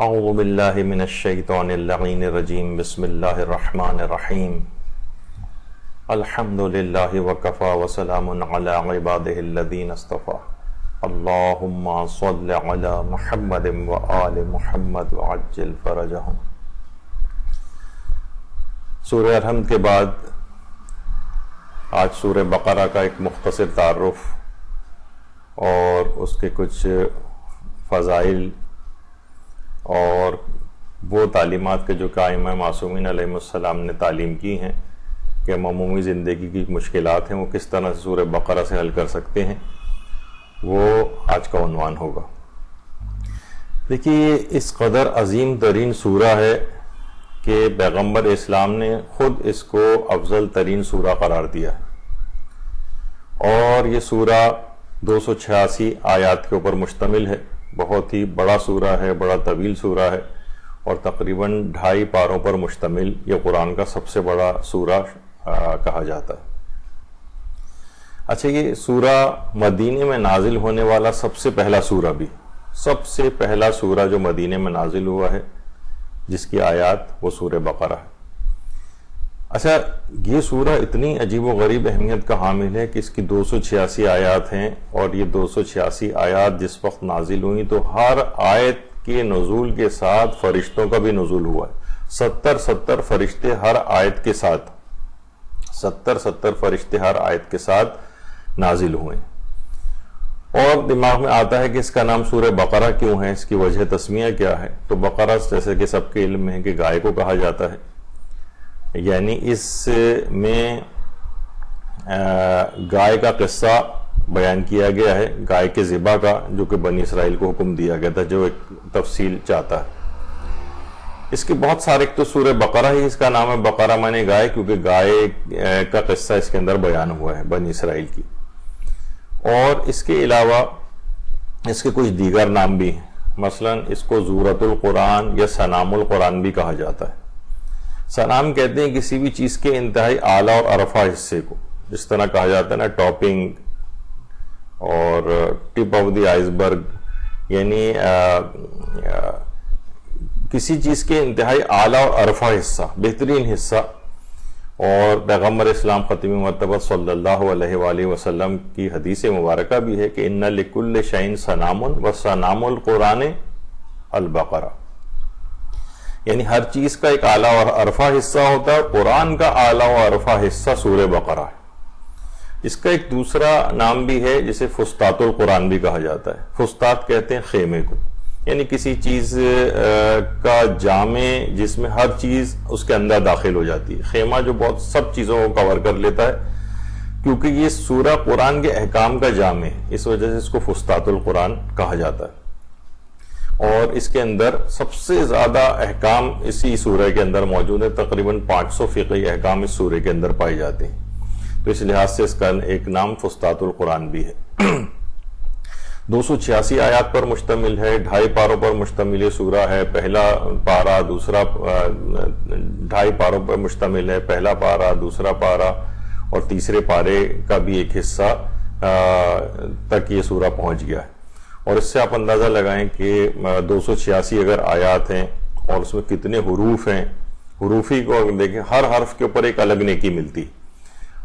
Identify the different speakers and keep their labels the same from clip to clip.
Speaker 1: اعوذ باللہ من الشیطان اللعین الرجیم بسم اللہ الرحمن الرحیم الحمد للہ وکفا وسلام علی عبادہ الذین اصطفا اللہم صل علی محمد وآل محمد وعجل فرجہم۔ سورہ الحمد کے بعد آج سورہ بقرہ کا ایک مختصر تعارف اور اس کے کچھ فضائل اور وہ تعلیمات کے جو ائمہ معصومین علیہ السلام نے تعلیم کی ہیں کہ ہم عمومی زندگی کی مشکلات ہیں وہ کس طرح سے سورہ بقرہ سے حل کر سکتے ہیں، وہ آج کا عنوان ہوگا۔ دیکھیے یہ اس قدر عظیم ترین سورہ ہے کہ پیغمبر اسلام نے خود اس کو افضل ترین سورہ قرار دیا ہے، اور یہ سورہ 286 آیات کے اوپر مشتمل ہے۔ بہت ہی بڑا سورہ ہے، بڑا طویل سورہ ہے، اور تقریباً 2.5 پاروں پر مشتمل یہ قرآن کا سب سے بڑا سورہ کہا جاتا ہے۔ اچھا، یہ سورہ مدینے میں نازل ہونے والا سب سے پہلا سورہ بھی، سب سے پہلا سورہ جو مدینے میں نازل ہوا ہے جس کی آیات وہ سورہ بقرہ ہے۔ اچھا، یہ سورہ اتنی عجیب و غریب اہمیت کا حامل ہے کہ اس کی 286 آیات ہیں، اور یہ 286 آیات جس وقت نازل ہوئیں تو ہر آیت کے نزول کے ساتھ فرشتوں کا بھی نزول ہوا ہے۔ 70 فرشتے ہر آیت کے ساتھ، 70 فرشتے ہر آیت کے ساتھ نازل ہوئے۔ اور دماغ میں آتا ہے کہ اس کا نام سورہ بقرہ کیوں ہے، اس کی وجہ تسمیہ کیا ہے؟ تو بقرہ جیسے کہ سب کے علم میں ہے کہ گائے کو کہا جاتا ہے، یعنی اس میں گائے کا قصہ بیان کیا گیا ہے، گائے کے ذبح کا، جو کہ بنی اسرائیل کو حکم دیا گیا تھا، جو ایک تفصیل چاہتا ہے۔ اس کے بہت سارے، ایک تو سورہ بقرہ ہی اس کا نام ہے، بقرہ مانے گائے، کیونکہ گائے کا قصہ اس کے اندر بیان ہوا ہے بنی اسرائیل کی۔ اور اس کے علاوہ اس کے کچھ دیگر نام بھی ہیں، مثلا اس کو زورۃ القرآن یا سنام القرآن بھی کہا جاتا ہے۔ سنام کہتے ہیں کسی بھی چیز کے انتہائی اعلیٰ اور عرفہ حصے کو، جس طرح کہا جاتا ہے نا ٹاپنگ اور ٹپ آف دی آئس برگ، یعنی کسی چیز کے انتہائی اعلیٰ اور عرفہ حصہ، بہترین حصہ۔ اور پیغمبر اسلام ختم مرتبہ صلی اللہ علیہ وآلہ وسلم کی حدیث مبارکہ بھی ہے کہ ان لکل شیء سنام وسنام القرآن البقرہ، یعنی ہر چیز کا ایک اعلیٰ اور عرفہ حصہ ہوتا ہے، قرآن کا اعلیٰ اور عرفہ حصہ سورہ بقرہ ہے۔ اس کا ایک دوسرا نام بھی ہے جسے فسطاط القرآن بھی کہا جاتا ہے۔ فسطاط کہتے ہیں خیمے کو، یعنی کسی چیز کا جامع جس میں ہر چیز اس کے اندر داخل ہو جاتی ہے۔ خیمہ جو بہت سب چیزوں کو کور کر لیتا ہے، کیونکہ یہ سورہ قرآن کے احکام کا جامع ہے، اس وجہ سے اس کو فسطاط القرآن کہا جاتا ہے۔ اور اس کے اندر سب سے زیادہ احکام اسی سورہ کے اندر موجود ہیں، تقریباً 500 فقہی احکام اس سورہ کے اندر پائے جاتے ہیں، تو اس لحاظ سے اس کا ایک نام فسطاط القرآن بھی ہے۔ 286 آیات پر مشتمل ہے، 2.5 پاروں پر مشتمل یہ سورہ ہے۔ پہلا پارہ، دوسرا 2.5 پاروں پر مشتمل ہے، پہلا پارہ، دوسرا پارہ اور تیسرے پارے کا بھی ایک حصہ تک یہ سورہ پہنچ گیا ہے۔ اور اس سے آپ اندازہ لگائیں کہ 286 اگر آیات ہیں اور اس میں کتنے حروف ہیں، حروفی کو اگر دیکھیں ہر حرف کے اوپر ایک الگ نیکی ملتی،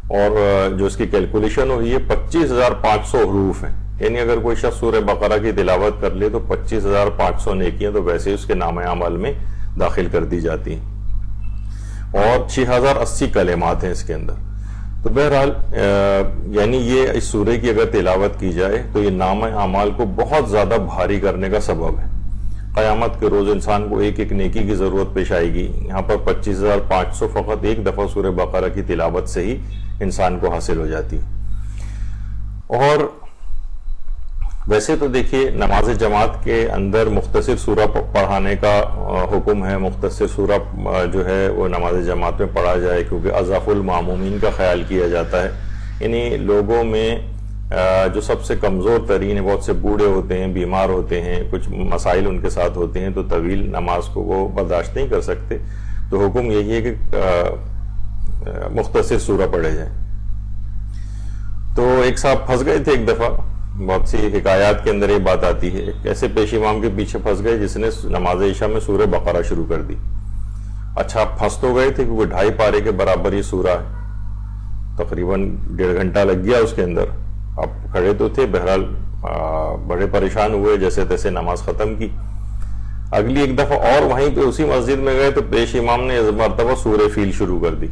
Speaker 1: اور جو اس کی کیلکولیشن ہوئی ہے 25,500 حروف ہیں، یعنی اگر کوئی شخص سورہ بقرہ کی تلاوت کر لے تو 25,500 نیکیاں تو ویسے ہی اس کے نام عمل میں داخل کر دی جاتی ہیں، اور 6,080 کلمات ہیں اس کے اندر۔ تو بہرحال یعنی یہ اس سورہ کی اگر تلاوت کی جائے تو یہ نام اعمال کو بہت زیادہ بھاری کرنے کا سبب ہے۔ قیامت کے روز انسان کو ایک نیکی کی ضرورت پیش آئے گی، یہاں پر 25,500 فقط ایک دفعہ سورہ بقرہ کی تلاوت سے ہی انسان کو حاصل ہو جاتی ہے۔ اور ویسے تو دیکھیے نماز جماعت کے اندر مختصر سورہ پڑھانے کا حکم ہے، مختصر سورہ جو ہے وہ نماز جماعت میں پڑھا جائے، کیونکہ اضعف المامومین کا خیال کیا جاتا ہے، یعنی لوگوں میں جو سب سے کمزور ترین ہیں، بہت سے بوڑھے ہوتے ہیں، بیمار ہوتے ہیں، کچھ مسائل ان کے ساتھ ہوتے ہیں، تو طویل نماز کو وہ برداشت نہیں کر سکتے، تو حکم یہی ہے کہ مختصر سورہ پڑھے جائیں۔ تو ایک صاحب پھنس گئے تھے ایک دفعہ بہت سی حکایات کے اندر یہ بات آتی ہے، ایک ایسے پیش امام کے پیچھے پھنس گئے جس نے نماز عشاء میں سورہ بقرہ شروع کر دی. اچھا آپ پھنس تو گئے تھے کیونکہ 2.5 پارے کے برابر یہ سورہ ہے، تقریباً 1.5 گھنٹہ لگ گیا اس کے اندر. آپ کھڑے تو تھے، بہرحال بڑے پریشان ہوئے، جیسے تیسے نماز ختم کی. اگلی ایک دفعہ اور وہیں پہ اسی مسجد میں گئے تو پیش امام نے اس مرتبہ سورہ فیل شروع کر دی.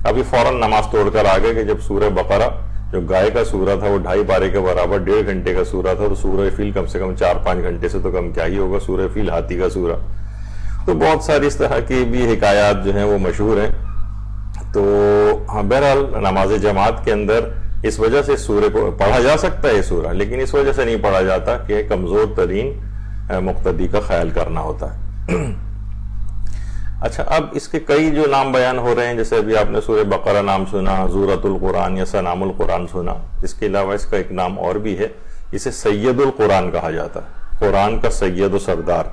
Speaker 1: ابھی فوراً نماز توڑ کر آ گئے کہ جب سورہ بقرہ جو گائے کا سورہ تھا وہ 2.5 پارے کے برابر 1.5 گھنٹے کا سورہ تھا، تو سورہ فیل کم سے کم 4-5 گھنٹے سے تو کم کیا ہی ہوگا، سورہ فیل ہاتھی کا سورہ. تو بہت ساری اس طرح کی بھی حکایات جو ہیں وہ مشہور ہیں. تو ہاں بہرحال نماز جماعت کے اندر اس وجہ سے سورہ کو پڑھا جا سکتا ہے یہ سورہ، لیکن اس وجہ سے نہیں پڑھا جاتا کہ کمزور ترین مقتدی کا خیال کرنا ہوتا ہے. اچھا اب اس کے کئی جو نام بیان ہو رہے ہیں، جیسے ابھی آپ نے سورہ بقرہ نام سنا، سورۃ القرآن یا سنام القرآن سنا. اس کے علاوہ اس کا ایک نام اور بھی ہے، اسے سید القرآن کہا جاتا ہے، قرآن کا سید و سردار.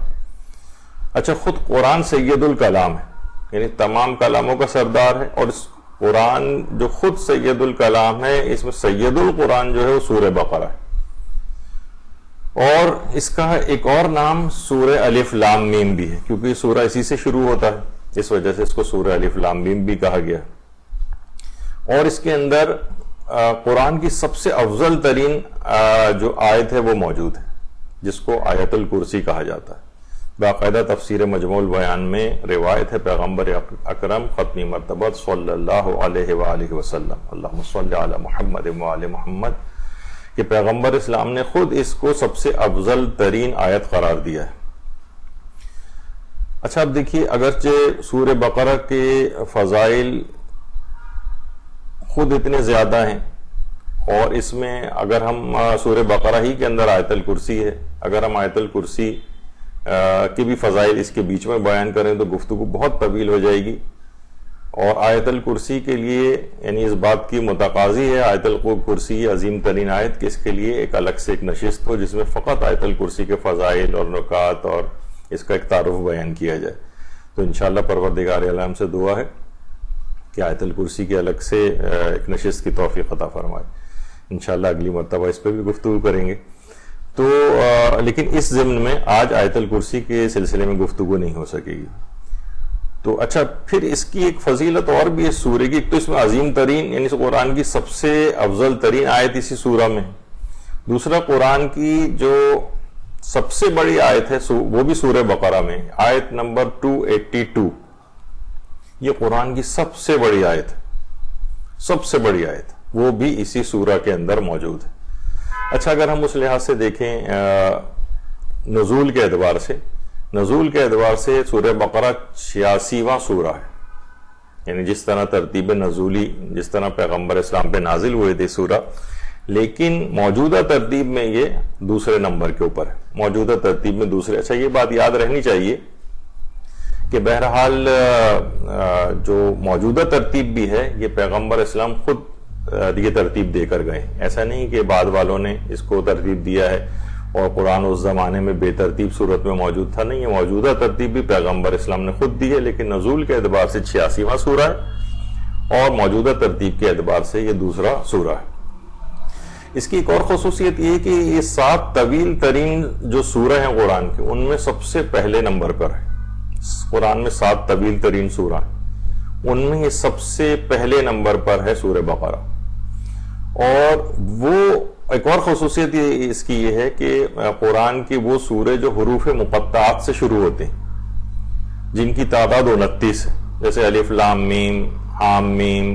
Speaker 1: اچھا خود قرآن سید الکلام ہے، یعنی تمام کلاموں کا سردار ہے، اور اس قرآن جو خود سید الکلام ہے اس میں سید القرآن جو ہے وہ سورہ بقرہ ہے. اور اس کا ایک اور نام سورہ الف لام میم بھی ہے، کیونکہ یہ سورہ اسی سے شروع ہوتا ہے، اس وجہ سے اس کو سورہ الف لام میم بھی کہا گیا. اور اس کے اندر قرآن کی سب سے افضل ترین جو آیت ہے وہ موجود ہے، جس کو آیت الکرسی کہا جاتا ہے. باقاعدہ تفسیر مجموع البیان میں روایت ہے پیغمبر اکرم ختمی مرتبہ صلی اللہ علیہ وآلہ وسلم، اللہم صلی علی محمد وآل محمد، کہ پیغمبر اسلام نے خود اس کو سب سے افضل ترین آیت قرار دیا ہے. اچھا اب دیکھیے، اگرچہ سورہ بقرہ کے فضائل خود اتنے زیادہ ہیں، اور اس میں اگر ہم سورہ بقرہ ہی کے اندر آیت الکرسی ہے، اگر ہم آیت الکرسی کی بھی فضائل اس کے بیچ میں بیان کریں تو گفتگو بہت طویل ہو جائے گی. اور آیت الکرسی کے لیے یعنی اس بات کی متقاضی ہے آیت الکرسی عظیم ترین آیت کہ اس کے لیے ایک الگ سے ایک نشست ہو جس میں فقط آیت الکرسی کے فضائل اور نکات اور اس کا ایک تعارف بیان کیا جائے. تو انشاءاللہ پروردگار عالم سے دعا ہے کہ آیت الکرسی کے الگ سے ایک نشست کی توفیق عطا فرمائے. انشاءاللہ اگلی مرتبہ اس پہ بھی گفتگو کریں گے. تو لیکن اس ضمن میں آج آیت الکرسی کے سلسلے میں گفتگو نہیں ہو سکے گی. تو اچھا پھر اس کی ایک فضیلت اور بھی ہے سورہ کی. ایک تو اس میں عظیم ترین یعنی قرآن کی سب سے افضل ترین آیت اسی سورہ میں. دوسرا قرآن کی جو سب سے بڑی آیت ہے وہ بھی سورہ بقرہ میں، آیت نمبر 282. یہ قرآن کی سب سے بڑی آیت، سب سے بڑی آیت وہ بھی اسی سورہ کے اندر موجود ہے. اچھا اگر ہم اس لحاظ سے دیکھیں نزول کے اعتبار سے سورہ بقرہ 86واں سورہ ہے. یعنی جس طرح ترتیب نزولی جس طرح پیغمبر اسلام پہ نازل ہوئے تھے سورہ، لیکن موجودہ ترتیب میں یہ دوسرے نمبر کے اوپر ہے، موجودہ ترتیب میں دوسرے. اچھا یہ بات یاد رہنی چاہیے کہ بہرحال جو موجودہ ترتیب بھی ہے یہ پیغمبر اسلام خود یہ ترتیب دے کر گئے. ایسا نہیں کہ بعد والوں نے اس کو ترتیب دیا ہے اور قرآن اس زمانے میں بے ترتیب صورت میں موجود تھا. نہیں، یہ موجودہ ترتیب بھی پیغمبر اسلام نے خود دی ہے، لیکن نزول کے اعتبار سے 86واں سورہ ہے اور موجودہ ترتیب کے اعتبار سے یہ دوسرا سورہ ہے. اس کی ایک اور خصوصیت یہ کہ یہ 7 طویل ترین جو سورہ ہیں قرآن کے ان میں سب سے پہلے نمبر پر ہے. قرآن میں 7 طویل ترین سورہ ہیں، ان میں یہ سب سے پہلے نمبر پر ہے سورہ بقرہ. اور وہ ایک اور خصوصیت اس کی یہ ہے کہ قرآن کی وہ سورے جو حروف مقطعات سے شروع ہوتے ہیں جن کی تعداد 29 ہے، جیسے الف لام میم، حام میم،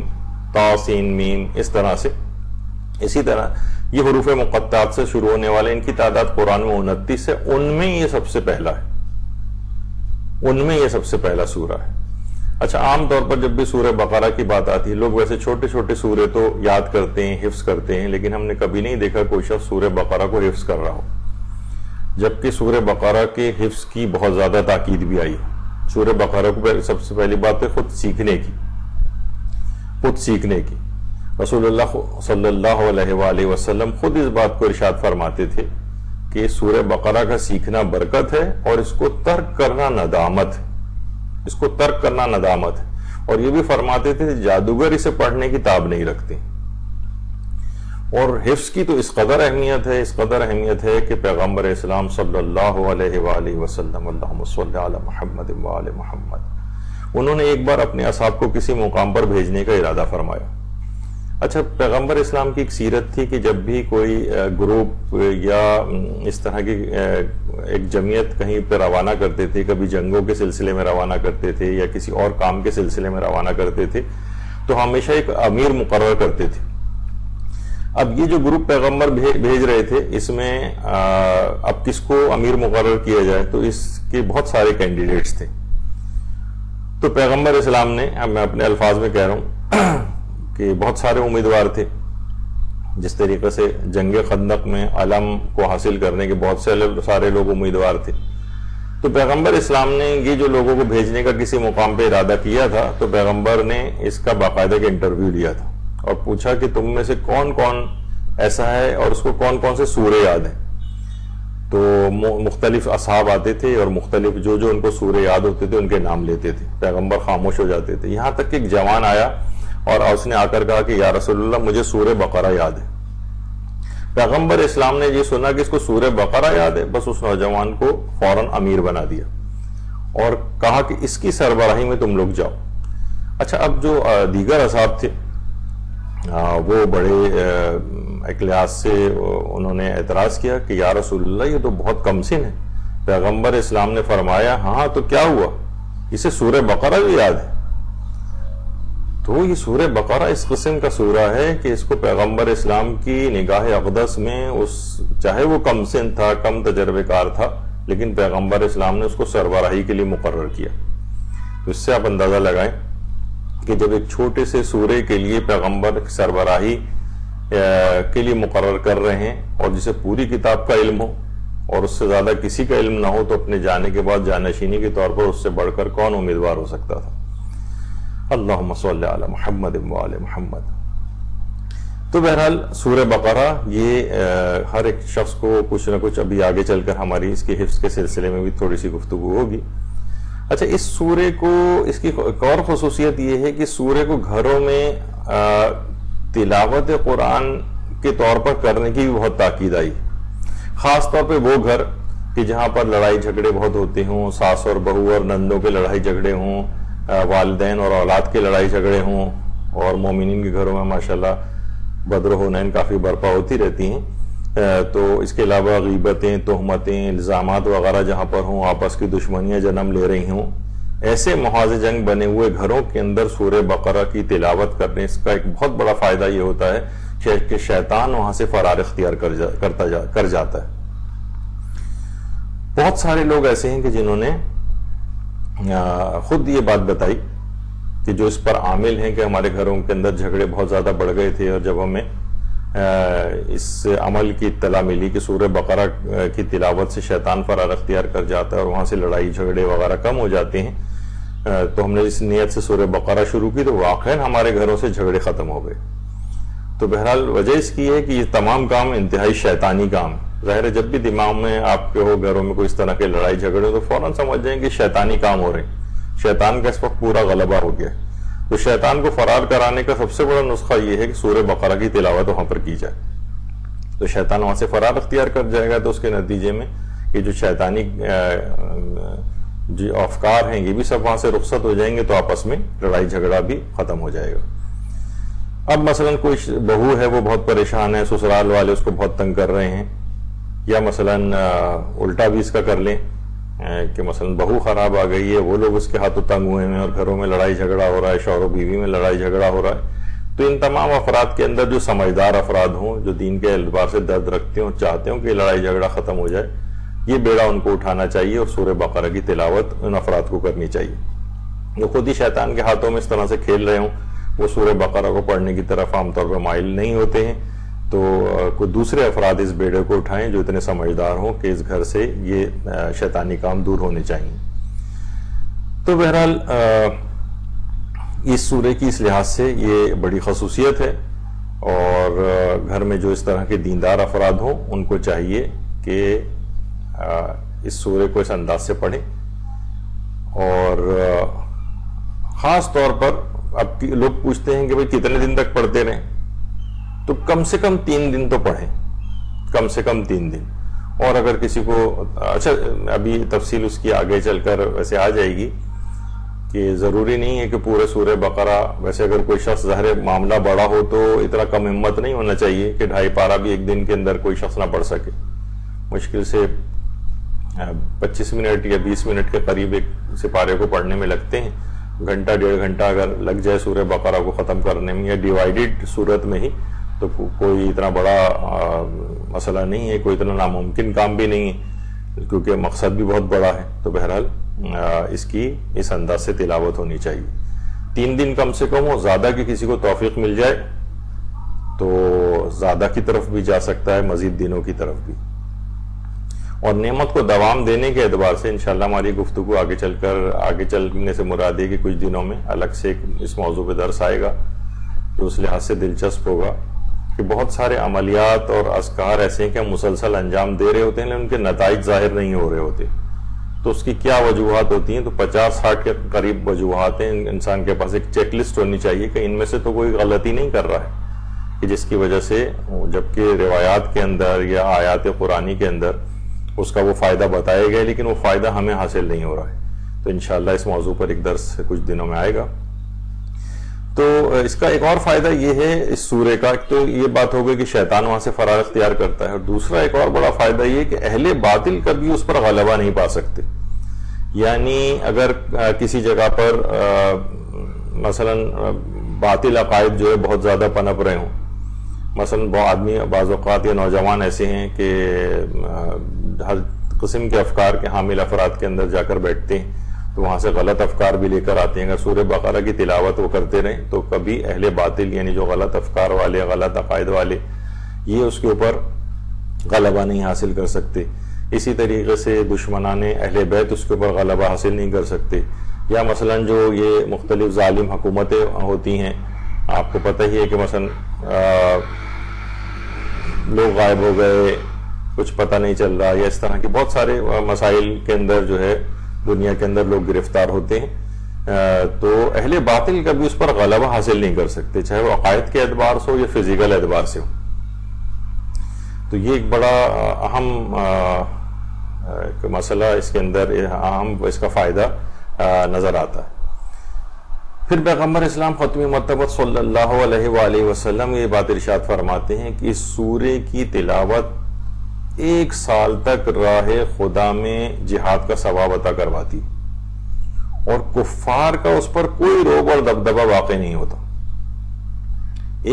Speaker 1: تا سین میم، اس طرح سے. اسی طرح یہ حروف مقطعات سے شروع ہونے والے ان کی تعداد قرآن میں 29 ہے. ان میں یہ سب سے پہلا ہے، ان میں یہ سب سے پہلا سورہ ہے. اچھا عام طور پر جب بھی سورہ بقرہ کی بات آتی ہے لوگ ویسے چھوٹے چھوٹے سورے تو یاد کرتے ہیں، حفظ کرتے ہیں، لیکن ہم نے کبھی نہیں دیکھا کوئی شخص سورہ بقرہ کو حفظ کر رہا ہو، جبکہ سورہ بقرہ کے حفظ کی بہت زیادہ تاکید بھی آئی ہے. سورہ بقرہ کو سب سے پہلی بات ہے خود سیکھنے کی. رسول اللہ صلی اللہ علیہ وآلہ وسلم خود اس بات کو ارشاد فرماتے تھے کہ سورہ بقرہ کا سیکھنا برکت ہے اور اس کو ترک کرنا ندامت ہے. اور یہ بھی فرماتے تھے جادوگر اسے پڑھنے کی تاب نہیں رکھتے. اور حفظ کی تو اس قدر اہمیت ہے کہ پیغمبر اسلام صلی اللہ علیہ وآلہ وسلم اللہم صلی علی محمد وآل محمد، انہوں نے ایک بار اپنے اصحاب کو کسی مقام پر بھیجنے کا ارادہ فرمایا۔ اچھا، پیغمبر اسلام کی ایک سیرت تھی کہ جب بھی کوئی گروپ یا اس طرح کی ایک جمعیت کہیں پہ روانہ کرتے تھے، کبھی جنگوں کے سلسلے میں روانہ کرتے تھے یا کسی اور کام کے سلسلے میں روانہ کرتے تھے، تو ہمیشہ ایک امیر مقرر کرتے تھے۔ اب یہ جو گروپ پیغمبر بھیج رہے تھے، اس میں اب کس کو امیر مقرر کیا جائے، تو اس کے بہت سارے کینڈیڈیٹس تھے۔ تو پیغمبر اسلام نے، اب میں اپنے الفاظ میں کہہ رہا ہوں کہ بہت سارے امیدوار تھے، جس طریقے سے جنگ خندق میں علم کو حاصل کرنے کے بہت سارے لوگ امیدوار تھے۔ تو پیغمبر اسلام نے یہ جو لوگوں کو بھیجنے کا کسی مقام پہ ارادہ کیا تھا، تو پیغمبر نے اس کا باقاعدہ کے انٹرویو لیا تھا اور پوچھا کہ تم میں سے کون کون ایسا ہے اور اس کو کون کون سے سورے یاد ہیں۔ تو مختلف اصحاب آتے تھے اور مختلف جو ان کو سورے یاد ہوتے تھے ان کے نام لیتے تھے، پیغمبر خاموش ہو جاتے تھے، یہاں تک کہ ایک جوان آیا اور اس نے آ کر کہا کہ یا رسول اللہ مجھے سورہ بقرہ یاد ہے۔ پیغمبر اسلام نے یہ سنا کہ اس کو سورہ بقرہ یاد ہے، بس اس نوجوان کو فوراً امیر بنا دیا اور کہا کہ اس کی سربراہی میں تم لوگ جاؤ۔ اچھا، اب جو دیگر اصحاب تھے وہ بڑے ایک لحاظ سے انہوں نے اعتراض کیا کہ یا رسول اللہ یہ تو بہت کم سن ہے۔ پیغمبر اسلام نے فرمایا ہاں تو کیا ہوا، اسے سورہ بقرہ بھی یاد ہے۔ تو یہ سورہ بقرہ اس قسم کا سورہ ہے کہ اس کو پیغمبر اسلام کی نگاہ اقدس میں چاہے وہ کم سن تھا، کم تجربے کار تھا، لیکن پیغمبر اسلام نے اس کو سربراہی کے لیے مقرر کیا۔ تو اس سے آپ اندازہ لگائیں کہ جب ایک چھوٹے سے سورے کے لیے پیغمبر سربراہی کے لیے مقرر کر رہے ہیں اور جسے پوری کتاب کا علم ہو اور اس سے زیادہ کسی کا علم نہ ہو، تو اپنے جانے کے بعد جانشینی کے طور پر اس سے بڑھ کر کون امیدوار ہو سکتا تھا؟ اللہم صلی علی محمد وآل محمد۔ تو بہرحال سورہ بقرہ یہ ہر ایک شخص کو کچھ نہ کچھ، ابھی آگے چل کر ہماری اس کے حفظ کے سلسلے میں بھی تھوڑی سی گفتگو ہوگی۔ اچھا، اس سورے کو، اس کی ایک اور خصوصیت یہ ہے کہ سورے کو گھروں میں تلاوت قرآن کے طور پر کرنے کی بھی بہت تاکید آئی، خاص طور پہ وہ گھر کہ جہاں پر لڑائی جھگڑے بہت ہوتے ہوں، ساس اور بہو اور نندوں کے لڑائی جھگڑے ہوں، والدین اور اولاد کے لڑائی جھگڑے ہوں، اور مومنین کے گھروں میں ماشاءاللہ بدر و حنین کافی برپا ہوتی رہتی ہیں۔ تو اس کے علاوہ غیبتیں، تہمتیں، الزامات وغیرہ جہاں پر ہوں، آپس کی دشمنیاں جنم لے رہی ہوں، ایسے محاذ جنگ بنے ہوئے گھروں کے اندر سورہ بقرہ کی تلاوت کرنے اس کا ایک بہت بڑا فائدہ یہ ہوتا ہے کہ شیطان وہاں سے فرار اختیار کر جاتا ہے۔ بہت سارے لوگ ایسے ہیں کہ جنہوں نے خود یہ بات بتائی کہ جو اس پر عامل ہیں کہ ہمارے گھروں کے اندر جھگڑے بہت زیادہ بڑھ گئے تھے، اور جب ہمیں اس عمل کی اطلاع ملی کہ سورہ بقرہ کی تلاوت سے شیطان فرار اختیار کر جاتا ہے اور وہاں سے لڑائی جھگڑے وغیرہ کم ہو جاتے ہیں، تو ہم نے اس نیت سے سورہ بقرہ شروع کی، تو واقعاً ہمارے گھروں سے جھگڑے ختم ہو گئے۔ تو بہرحال وجہ اس کی ہے کہ یہ تمام کام انتہائی شیطانی کام، ظاہر ہے جب بھی دماغ میں آپ کے ہو گھروں میں کوئی اس طرح کے لڑائی جھگڑے تو فوراً سمجھ جائیں کہ شیطانی کام ہو رہے ہیں، شیطان کا اس وقت پورا غلبہ ہو گیا ہے۔ تو شیطان کو فرار کرانے کا سب سے بڑا نسخہ یہ ہے کہ سورہ بقرہ کی تلاوت وہاں پر کی جائے، تو شیطان وہاں سے فرار اختیار کر جائے گا، تو اس کے نتیجے میں یہ جو شیطانی جو افکار ہیں یہ بھی سب وہاں سے رخصت ہو جائیں گے، تو آپس میں لڑائی جھگڑا بھی ختم ہو جائے گا۔ اب مثلا کوئی بہو ہے وہ بہت پریشان ہے، سسرال والے اس کو بہت تنگ کر رہے ہیں، یا مثلا الٹا بھی اس کا کر لیں کہ مثلا بہو خراب آ گئی ہے، وہ لوگ اس کے ہاتھوں تنگ ہوئے ہیں اور گھروں میں لڑائی جھگڑا ہو رہا ہے، شوہر و بیوی میں لڑائی جھگڑا ہو رہا ہے، تو ان تمام افراد کے اندر جو سمجھدار افراد ہوں، جو دین کے اعتبار سے درد رکھتے ہوں، چاہتے ہوں کہ لڑائی جھگڑا ختم ہو جائے، یہ بیڑا ان کو اٹھانا چاہیے اور سورہ بقرہ کی تلاوت ان افراد کو کرنی چاہیے۔ جو خود ہی شیطان کے ہاتھوں میں اس طرح سے کھیل رہے ہوں، وہ سورہ بقرہ کو پڑھنے کی طرف عام طور پر مائل نہیں ہوتے ہیں، تو کوئی دوسرے افراد اس بیڑے کو اٹھائیں جو اتنے سمجھدار ہوں کہ اس گھر سے یہ شیطانی کام دور ہونے چاہیے۔ تو بہرحال اس سورے کی اس لحاظ سے یہ بڑی خصوصیت ہے، اور گھر میں جو اس طرح کے دیندار افراد ہوں ان کو چاہیے کہ اس سورے کو اس انداز سے پڑھیں، اور خاص طور پر اب لوگ پوچھتے ہیں کہ بھئی کتنے دن تک پڑھتے رہیں، تو کم سے کم 3 دن تو پڑھیں، کم سے کم 3 دن. اور اگر کسی کو اچھا ابھی تفصیل اس کی آگے چل کر ویسے آ جائے گی کہ ضروری نہیں ہے کہ پورے سورہ بقرہ، ویسے اگر کوئی شخص ظاہر معاملہ بڑا ہو تو اتنا کم ہمت نہیں ہونا چاہیے کہ 2.5 پارہ بھی ایک دن کے اندر کوئی شخص نہ پڑھ سکے. مشکل سے 25 منٹ یا 20 منٹ کے قریب ایک سپارے کو پڑھنے میں لگتے ہیں. گھنٹہ 1.5 گھنٹہ اگر لگ جائے سورہ بقرہ کو ختم کرنے میں یا ڈیوائیڈڈ صورت میں ہی تو کوئی اتنا بڑا مسئلہ نہیں ہے، کوئی اتنا ناممکن کام بھی نہیں ہے، کیونکہ مقصد بھی بہت بڑا ہے. تو بہرحال اس کی اس انداز سے تلاوت ہونی چاہیے. 3 دن کم سے کم ہو، زیادہ کی کسی کو توفیق مل جائے تو زیادہ کی طرف بھی جا سکتا ہے، مزید دنوں کی طرف بھی. اور نعمت کو دوام دینے کے اعتبار سے انشاءاللہ ہماری گفتگو آگے چلنے سے مراد ہے کہ کچھ دنوں میں الگ سے اس موضوع پہ درس آئے گا تو اس لحاظ سے دلچسپ ہوگا کہ بہت سارے عملیات اور اذکار ایسے ہیں کہ ہم مسلسل انجام دے رہے ہوتے ہیں لیکن ان کے نتائج ظاہر نہیں ہو رہے ہوتے. تو اس کی کیا وجوہات ہوتی ہیں؟ تو 50-60 کے قریب وجوہات ہیں. انسان کے پاس ایک چیک لسٹ ہونی چاہیے کہ ان میں سے تو کوئی غلطی نہیں کر رہا ہے کہ جس کی وجہ سے، جبکہ روایات کے اندر یا آیات قرآنی کے اندر اس کا وہ فائدہ بتایا گیا لیکن وہ فائدہ ہمیں حاصل نہیں ہو رہا ہے. تو انشاءاللہ اس موضوع پر ایک درس کچھ دنوں میں آئے گا. تو اس کا ایک اور فائدہ یہ ہے اس سورے کا، تو یہ بات ہو گئی کہ شیطان وہاں سے فرار اختیار کرتا ہے، اور دوسرا ایک اور بڑا فائدہ یہ کہ اہل باطل کبھی اس پر غلبہ نہیں پا سکتے. یعنی اگر کسی جگہ پر مثلا باطل عقائد جو ہے بہت زیادہ پنپ رہے ہوں، مثلا بعض اوقات یا نوجوان ایسے ہیں کہ ہر قسم کے افکار کے حامل افراد کے اندر جا کر بیٹھتے ہیں تو وہاں سے غلط افکار بھی لے کر آتے ہیں. اگر سورہ بقرہ کی تلاوت وہ کرتے رہیں تو کبھی اہل باطل یعنی جو غلط افکار والے، غلط عقائد والے، یہ اس کے اوپر غلبہ نہیں حاصل کر سکتے. اسی طریقے سے دشمنان اہل بیت اس کے اوپر غلبہ حاصل نہیں کر سکتے. یا مثلا جو یہ مختلف ظالم حکومتیں ہوتی ہیں، آپ کو پتہ ہی ہے کہ مثلا لوگ غائب ہو گئے، کچھ پتہ نہیں چل رہا، یا اس طرح کے بہت سارے مسائل کے اندر جو ہے دنیا کے اندر لوگ گرفتار ہوتے ہیں. تو اہل باطل کبھی اس پر غلبہ حاصل نہیں کر سکتے، چاہے وہ عقائد کے اعتبار سے ہو یا فزیکل اعتبار سے ہو. تو یہ ایک بڑا اہم مسئلہ اس کے اندر اہم اس کا فائدہ نظر آتا ہے. پھر پیغمبر اسلام ختم مرتبہ صلی اللہ علیہ وآلہ وسلم یہ بات ارشاد فرماتے ہیں کہ اس سورے کی تلاوت 1 سال تک راہ خدا میں جہاد کا ثواب عطا کرواتی، اور کفار کا اس پر کوئی روب اور دبدبہ واقع نہیں ہوتا.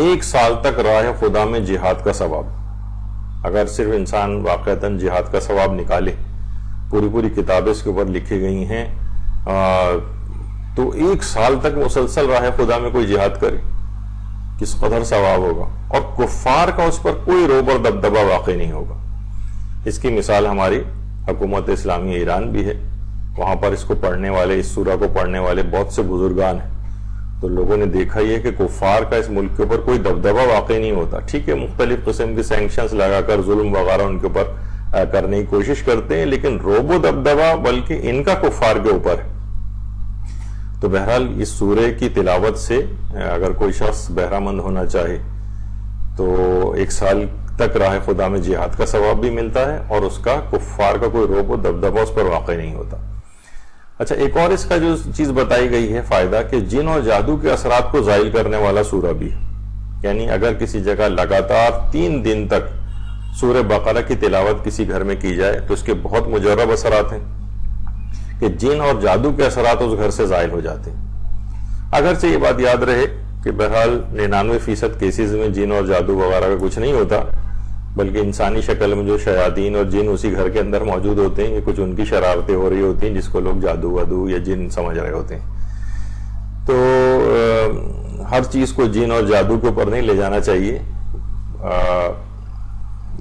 Speaker 1: 1 سال تک راہ خدا میں جہاد کا ثواب، اگر صرف انسان واقعتاً جہاد کا ثواب نکالے، پوری کتابیں اس کے اوپر لکھی گئی ہیں، تو 1 سال تک مسلسل راہ خدا میں کوئی جہاد کرے کس قدر ثواب ہوگا، اور کفار کا اس پر کوئی روب اور دبدبہ واقع نہیں ہوگا. اس کی مثال ہماری حکومت اسلامی ایران بھی ہے. وہاں پر اس کو پڑھنے والے، اس سورہ کو پڑھنے والے بہت سے بزرگان ہیں. تو لوگوں نے دیکھا یہ کہ کفار کا اس ملک کے اوپر کوئی دبدبہ واقع نہیں ہوتا. ٹھیک ہے، مختلف قسم کی سینکشنز لگا کر ظلم وغیرہ ان کے اوپر کرنے کی کوشش کرتے ہیں، لیکن روب و دبدبہ بلکہ ان کا کفار کے اوپر ہے. تو بہرحال اس سورے کی تلاوت سے اگر کوئی شخص بہرہ مند ہونا چاہے تو 1 سال تک راہ خدا میں جہاد کا ثواب بھی ملتا ہے، اور اس کا کفار کا کوئی روب و دبدبہ اس پر واقع نہیں ہوتا. اچھا، ایک اور اس کا جو چیز بتائی گئی ہے فائدہ، کہ جن اور جادو کے اثرات کو زائل کرنے والا سورہ بھی ہے. یعنی اگر کسی جگہ لگاتار 3 دن تک سورہ بقرہ کی تلاوت کسی گھر میں کی جائے تو اس کے بہت مجرب اثرات ہیں کہ جن اور جادو کے اثرات اس گھر سے زائل ہو جاتے ہیں. اگرچہ یہ بات یاد رہے کہ بہرحال 99% کیسز میں جن اور جادو وغیرہ کا کچھ نہیں ہوتا، بلکہ انسانی شکل میں جو شیاطین اور جن اسی گھر کے اندر موجود ہوتے ہیں، یہ کچھ ان کی شرارتیں ہو رہی ہوتی ہیں جس کو لوگ جادو وادو یا جن سمجھ رہے ہوتے ہیں. تو ہر چیز کو جن اور جادو کے اوپر نہیں لے جانا چاہیے.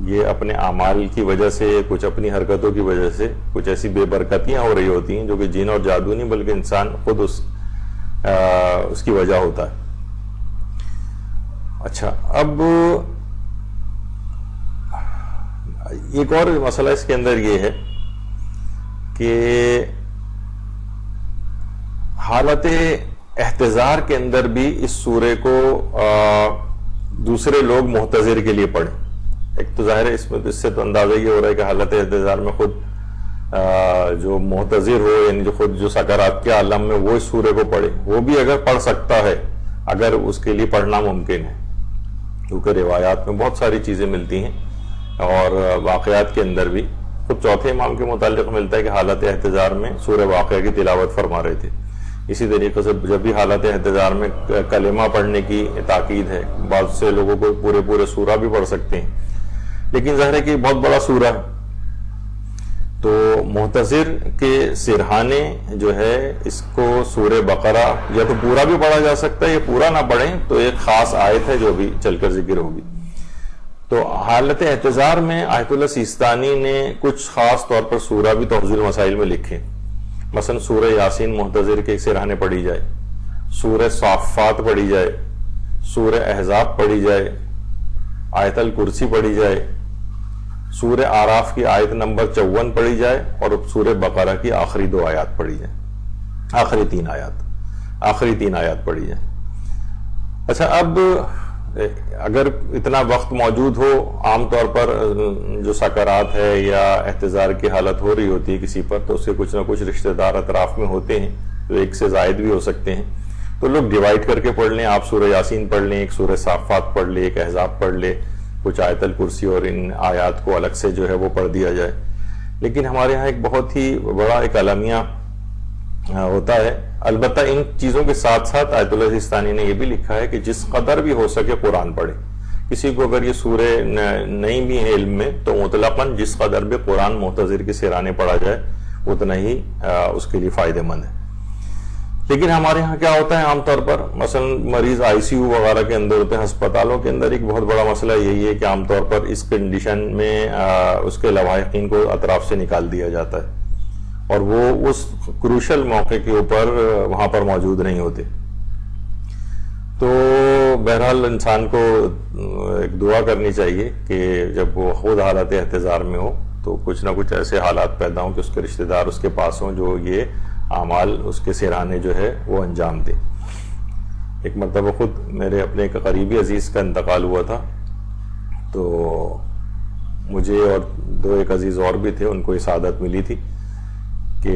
Speaker 1: یہ اپنے اعمال کی وجہ سے، کچھ اپنی حرکتوں کی وجہ سے کچھ ایسی بے برکتیاں ہو رہی ہوتی ہیں جو کہ جن اور جادو نہیں بلکہ انسان خود اس کی وجہ ہوتا ہے. اچھا، اب ایک اور مسئلہ اس کے اندر یہ ہے کہ حالت احتضار کے اندر بھی اس سورے کو دوسرے لوگ محتضر کے لیے پڑھیں. ایک تو ظاہر ہے اس سے تو اندازہ یہ ہو رہا ہے کہ حالت احتضار میں خود جو محتضر ہو، یعنی جو خود جو سکرات کے عالم میں وہ اس سورے کو پڑھے، وہ بھی اگر پڑھ سکتا ہے، اگر اس کے لیے پڑھنا ممکن ہے، کیونکہ روایات میں بہت ساری چیزیں ملتی ہیں اور واقعات کے اندر بھی. خود چوتھے امام کے متعلق ملتا ہے کہ حالت احتضار میں سورہ واقعہ کی تلاوت فرما رہے تھے. اسی طریقے سے جب بھی حالت احتضار میں کلمہ پڑھنے کی تاکید ہے، بعض سے لوگوں کو پورے سورہ بھی پڑھ سکتے ہیں، لیکن ظاہر ہے کہ بہت بڑا سورہ ہے، تو محتضر کے سرہانے جو ہے اس کو سورہ بقرہ یا تو پورا بھی پڑھا جا سکتا ہے یا پورا نہ پڑھیں تو ایک خاص آیت ہے جو بھی چل کر ذکر ہوگی. تو حالت احتضار میں آیت اللہ سیستانی نے کچھ خاص طور پر سورہ بھی توضیح المسائل میں لکھے. مثلا سورہ یاسین محتضر کے سرہانے پڑھی جائے، سورہ صافات پڑھی جائے، سورہ احزاب پڑھی جائے، آیت الکرسی پڑھی جائے، سورہ آراف کی آیت نمبر 54 پڑھی جائے، اور سورہ بقرہ کی آخری 2 آیات پڑھی جائیں، آخری تین آیات پڑھی جائیں. اچھا، اب اگر اتنا وقت موجود ہو، عام طور پر جو سکرات ہے یا احتضار کی حالت ہو رہی ہوتی ہے کسی پر، تو اس کے کچھ نہ کچھ رشتہ دار اطراف میں ہوتے ہیں جو ایک سے زائد بھی ہو سکتے ہیں، تو لوگ ڈیوائیڈ کر کے پڑھ لیں. آپ سورہ یاسین پڑھ لیں، ایک سورہ صافات پڑھ لیں، ایک احزاب پڑھ لیں، کچھ آیت الکرسی اور ان آیات کو الگ سے جو ہے وہ پڑھ دیا جائے. لیکن ہمارے ہاں ایک بہت ہی بڑا ایک المیہ ہوتا ہے. البتہ ان چیزوں کے ساتھ ساتھ آیت اللہ سیستانی نے یہ بھی لکھا ہے کہ جس قدر بھی ہو سکے قرآن پڑھے. کسی کو اگر یہ سورہ نہیں بھی ہے علم میں تو مطلقاً جس قدر بھی قرآن محتضر کے سرانے پڑھا جائے اتنا ہی اس کے لیے فائدہ مند ہے. لیکن ہمارے ہاں کیا ہوتا ہے عام طور پر، مثلا مریض آئی سی یو وغیرہ کے اندر ہوتے ہیں، ہسپتالوں کے اندر ایک بہت بڑا مسئلہ یہی ہے کہ عام طور پر اس کنڈیشن میں اس کے لواحقین کو اطراف سے نکال دیا جاتا ہے اور وہ اس کروشل موقع کے اوپر وہاں پر موجود نہیں ہوتے. تو بہرحال انسان کو ایک دعا کرنی چاہیے کہ جب وہ خود حالت احتضار میں ہو تو کچھ نہ کچھ ایسے حالات پیدا ہوں کہ اس کے رشتہ دار اس کے پاس ہوں جو یہ اعمال اس کے سرانے جو ہے وہ انجام دے. ایک مرتبہ خود میرے اپنے ایک قریبی عزیز کا انتقال ہوا تھا، تو مجھے اور 2 ایک عزیز اور بھی تھے، ان کو یہ سعادت ملی تھی کہ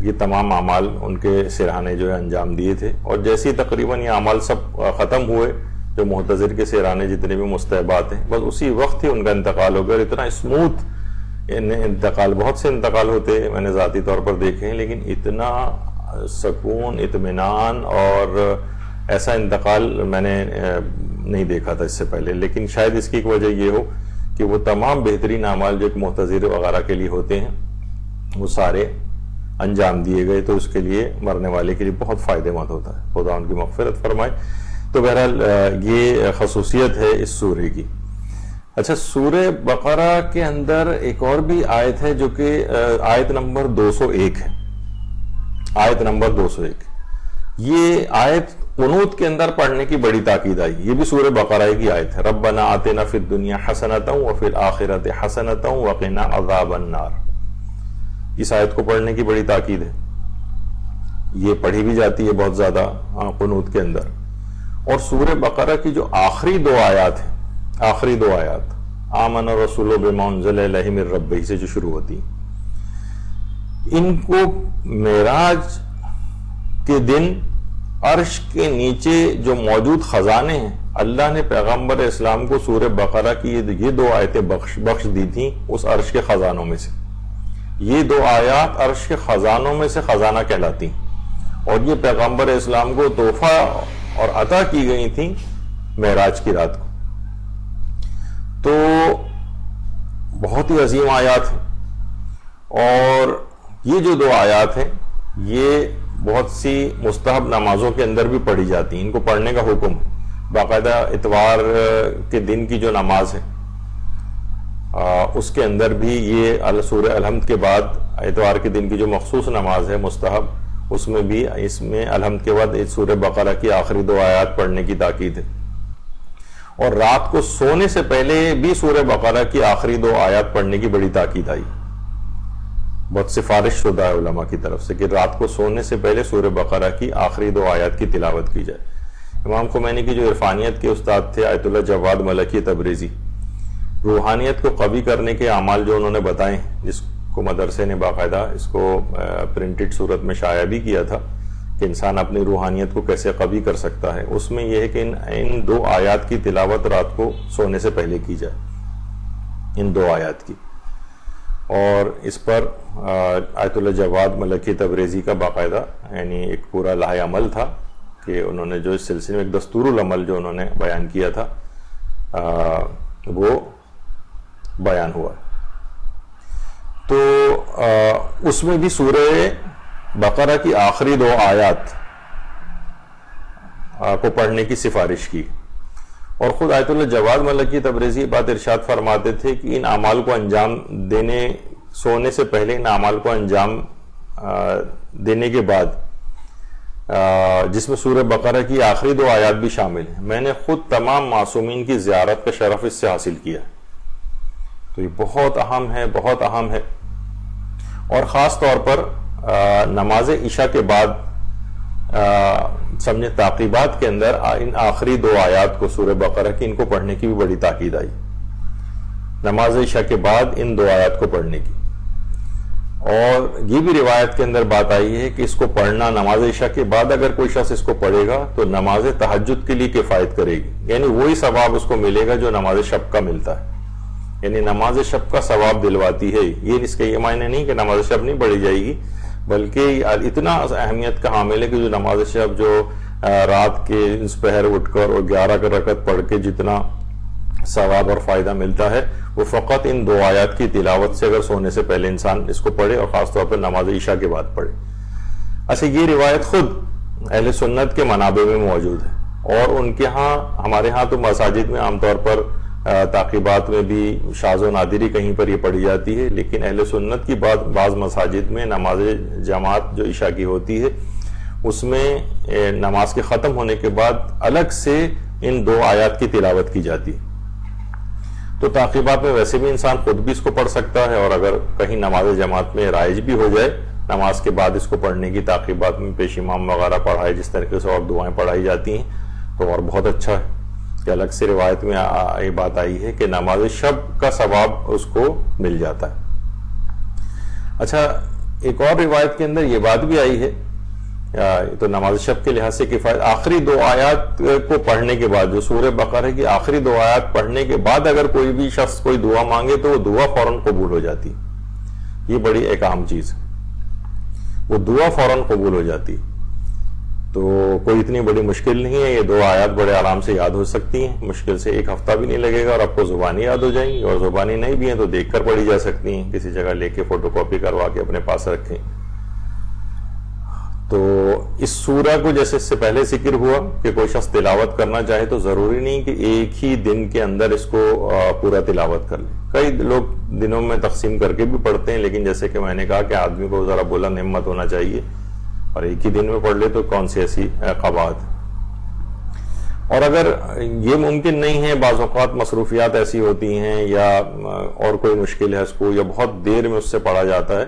Speaker 1: یہ تمام اعمال ان کے سرانے جو ہے انجام دیے تھے، اور جیسے ہی تقریباً یہ اعمال سب ختم ہوئے جو محتضر کے سرانے جتنے بھی مستحبات ہیں، بس اسی وقت ہی ان کا انتقال ہو گیا. اتنا اسموتھ انتقال، بہت سے انتقال ہوتے میں نے ذاتی طور پر دیکھے ہیں، لیکن اتنا سکون، اطمینان اور ایسا انتقال میں نے نہیں دیکھا تھا اس سے پہلے. لیکن شاید اس کی ایک وجہ یہ ہو کہ وہ تمام بہترین اعمال جو ایک محتضر وغیرہ کے لیے ہوتے ہیں وہ سارے انجام دیے گئے، تو اس کے لیے مرنے والے کے لیے بہت فائدہ مند ہوتا ہے. خدا ان کی مغفرت فرمائے. تو بہرحال یہ خصوصیت ہے اس سورے کی. اچھا، سورہ بقرہ کے اندر ایک اور بھی آیت ہے جو کہ آیت نمبر 201 ہے. آیت نمبر 201 یہ آیت قنوت کے اندر پڑھنے کی بڑی تاکید آئی. یہ بھی سورہ بقرہ کی آیت ہے. ربنا آتنا فی الدنیا حسنۃ وفی الآخرۃ حسنۃ وقنا عذاب النار. اس آیت کو پڑھنے کی بڑی تاکید ہے. یہ پڑھی بھی جاتی ہے بہت زیادہ قنوت کے اندر. اور سورہ بقرہ کی جو آخری 2 آیات ہیں، آخری 2 آیات آمن الرسول بما انزل الیہ من ربہ سے جو شروع ہوتی، ان کو معراج کے دن عرش کے نیچے جو موجود خزانے ہیں، اللہ نے پیغمبر اسلام کو سورہ بقرہ کی یہ 2 آیتیں بخش دی تھیں اس عرش کے خزانوں میں سے. یہ 2 آیات عرش کے خزانوں میں سے خزانہ کہلاتی ہیں، اور یہ پیغمبر اسلام کو تحفہ اور عطا کی گئی تھیں معراج کی رات کو. تو بہت ہی عظیم آیات ہیں، اور یہ جو 2 آیات ہیں یہ بہت سی مستحب نمازوں کے اندر بھی پڑھی جاتی ہیں. ان کو پڑھنے کا حکم ہے. باقاعدہ اتوار کے دن کی جو نماز ہے اس کے اندر بھی یہ سورہ الحمد کے بعد اتوار کے دن کی جو مخصوص نماز ہے مستحب، اس میں بھی اس میں الحمد کے بعد سورہ بقرہ کی آخری 2 آیات پڑھنے کی تاکید ہے. اور رات کو سونے سے پہلے بھی سورہ بقرہ کی آخری 2 آیات پڑھنے کی بڑی تاکید آئی. بہت سفارش شدہ ہے علماء کی طرف سے کہ رات کو سونے سے پہلے سورہ بقرہ کی آخری 2 آیات کی تلاوت کی جائے. امام خمینی کی جو عرفانیت کے استاد تھے آیت اللہ جواد ملکی تبریزی، روحانیت کو قوی کرنے کے اعمال جو انہوں نے بتائے، جس کو مدرسے نے باقاعدہ اس کو پرنٹڈ صورت میں شائع بھی کیا تھا کہ انسان اپنی روحانیت کو کیسے قوی کر سکتا ہے، اس میں یہ ہے کہ ان 2 آیات کی تلاوت رات کو سونے سے پہلے کی جائے، ان 2 آیات کی. اور اس پر آیت اللہ جواد ملکی تبریزی کا باقاعدہ یعنی ایک پورا لائحہ عمل تھا کہ انہوں نے جو اس سلسلے میں ایک دستور العمل جو انہوں نے بیان کیا تھا وہ بیان ہوا. تو اس میں بھی سورہ بقرہ کی آخری 2 آیات کو پڑھنے کی سفارش کی، اور خود آیت اللہ جواد ملکی تبریزی بات ارشاد فرماتے تھے کہ ان اعمال کو انجام دینے، سونے سے پہلے ان اعمال کو انجام دینے کے بعد، جس میں سورہ بقرہ کی آخری 2 آیات بھی شامل ہیں، میں نے خود تمام معصومین کی زیارت کا شرف اس سے حاصل کیا. تو یہ بہت اہم ہے، بہت اہم ہے. اور خاص طور پر نماز عشاء کے بعد سمجھے تعقیبات کے اندر ان آخری 2 آیات کو سورہ بقرہ کی ان کو پڑھنے کی بھی بڑی تاکید آئی، نماز عشاء کے بعد ان 2 آیات کو پڑھنے کی. اور یہ بھی روایت کے اندر بات آئی ہے کہ اس کو پڑھنا نماز عشاء کے بعد اگر کوئی شخص اس کو پڑھے گا تو نماز تہجد کے لیے کفایت کرے گی، یعنی وہی ثواب اس کو ملے گا جو نماز شب کا ملتا ہے، یعنی نماز شب کا ثواب دلواتی ہے. یہ اس کے یہ معنی نہیں کہ نماز شب نہیں پڑھی جائے گی، بلکہ اتنا اہمیت کا حامل ہے کہ جو نماز شب جو رات کے پہر اٹھ کر اور 11 رکعت پڑھ کے جتنا ثواب اور فائدہ ملتا ہے وہ فقط ان 2 آیات کی تلاوت سے اگر سونے سے پہلے انسان اس کو پڑھے اور خاص طور پر نماز عشاء کے بعد پڑھے. اچھا، یہ روایت خود اہل سنت کے منابع میں موجود ہے، اور ان کے ہاں، ہمارے ہاں تو مساجد میں عام طور پر تعقیبات میں بھی شاذ و نادری کہیں پر یہ پڑھی جاتی ہے، لیکن اہل سنت کی بعض مساجد میں نماز جماعت جو عشاء کی ہوتی ہے اس میں نماز کے ختم ہونے کے بعد الگ سے ان 2 آیات کی تلاوت کی جاتی ہے. تو تعقیبات میں ویسے بھی انسان خود بھی اس کو پڑھ سکتا ہے، اور اگر کہیں نماز جماعت میں رائج بھی ہو جائے نماز کے بعد اس کو پڑھنے کی، تعقیبات میں پیش امام وغیرہ پڑھائے جس طریقے سے اور دعائیں پڑھائی جاتی ہیں تو اور بہت اچھا ہے. کہ الگ سے روایت میں یہ بات آئی ہے کہ نماز شب کا ثواب اس کو مل جاتا ہے. اچھا، ایک اور روایت کے اندر یہ بات بھی آئی ہے، تو نماز شب کے لحاظ سے کفایت، آخری 2 آیات کو پڑھنے کے بعد، جو سورہ بقرہ کی آخری 2 آیات پڑھنے کے بعد اگر کوئی بھی شخص کوئی دعا مانگے تو وہ دعا فوراً قبول ہو جاتی. یہ بڑی ایک اہم چیز ہے، وہ دعا فوراً قبول ہو جاتی. تو کوئی اتنی بڑی مشکل نہیں ہے، یہ 2 آیات بڑے آرام سے یاد ہو سکتی ہیں، مشکل سے 1 ہفتہ بھی نہیں لگے گا، اور آپ کو زبانی یاد ہو جائیں گی. اور زبانی نہیں بھی ہیں تو دیکھ کر پڑھی جا سکتی ہیں، کسی جگہ لے کے فوٹو کاپی کروا کے اپنے پاس رکھیں. تو اس سورہ کو جیسے اس سے پہلے ذکر ہوا کہ کوئی شخص تلاوت کرنا چاہے تو ضروری نہیں کہ ایک ہی دن کے اندر اس کو پورا تلاوت کر لے. کئی لوگ دنوں میں تقسیم کر کے بھی پڑھتے ہیں، لیکن جیسے کہ میں نے کہا کہ آدمی کو ذرا بلند ہمت ہونا چاہیے، اور ایک ہی دن میں پڑھ لے تو کون سی ایسی قباحت. اور اگر یہ ممکن نہیں ہے، بعض اوقات مصروفیات ایسی ہوتی ہیں یا اور کوئی مشکل ہے اس کو، یا بہت دیر میں اس سے پڑھا جاتا ہے،